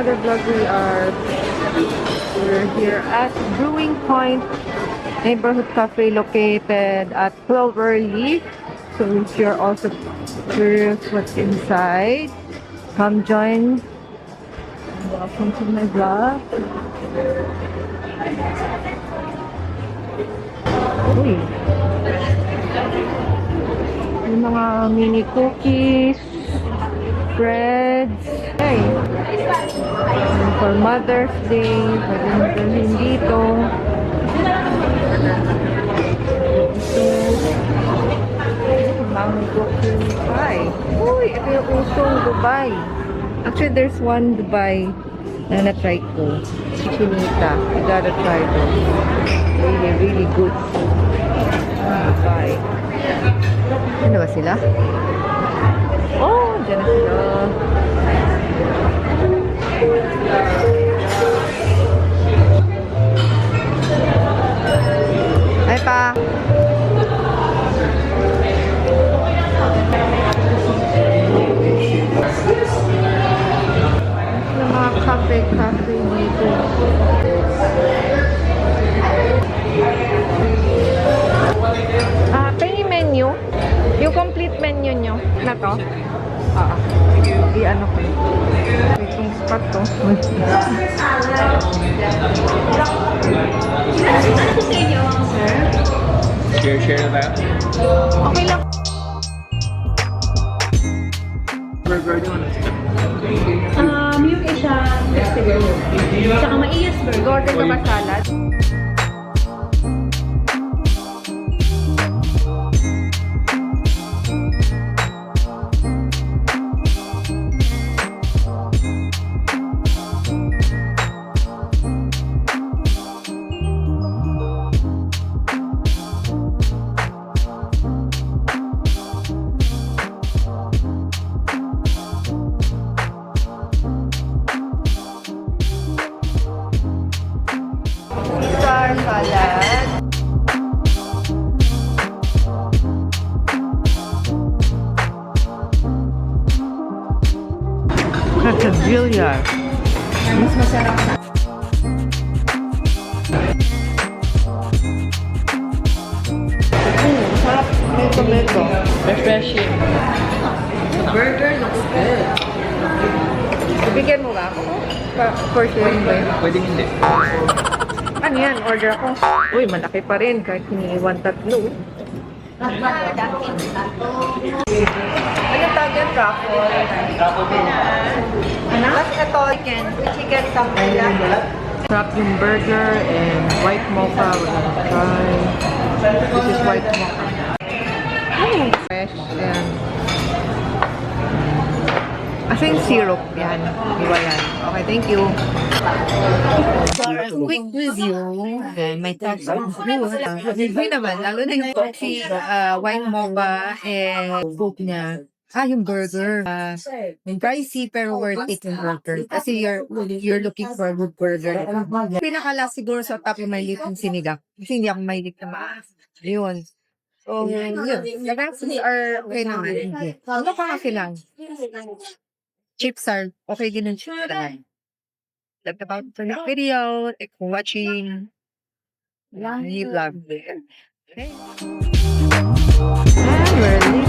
another vlog. We're here at Brewing Point Neighborhood Cafe located at Clover Leaf. So if you're also curious what's inside, come join. Welcome to my vlog. Uy. Yung mga mini cookies, breads. Hey. For Mother's Day, pwede mo dalhin dito. Mango Dubai. Uy, ito yung usong Dubai. Actually, there's one Dubai na na-try ko. Chinita. You gotta try this. Really, really good. Dubai. Ano ba sila? Oh, dyan na sila. Ay pa. Yung mga cafe dito. Pengi menu. Yung complete menu nyo na to. I-ano ko. Waiting spot to. Share na tayo? Okay lang. Burger nyo ano? Yung isa, vegetable. Tsaka maiyas burger. Order ka ba salad? Star salad. Quesadilla. Mas masarap na. Sarap. May tomato. Refreshing. Burger looks good. Bigyan mo ba ako? For sharing ba yun? Pwedeng hindi. Ano yan? Order ako. Uy, malaki pa rin kahit hiniiwan tatlo. Ano tawag yan? Truffle? Ano? Tapos ito, chicken sambayan. Sarap yung burger and white mocha. We're gonna try. This is white mocha. Fresh and I think syrup yan. Iba yan. Okay, thank you. For a quick review, may thoughts on review naman, lalo na yung coffee, wine mocha, and coke niya. Yung burger. Pricey pero worth it yung burger. Kasi you're looking for a good burger. Pinaka-last siguro sa top yung may yung sinigang. Kasi hindi ako may na maas. Yun. So, yun. The rest are okay naman. Ano pa kasi lang? Chips are okay din yung chips naman. That's about for the video. Thanks for watching. Leave love. Okay. And we're leaving.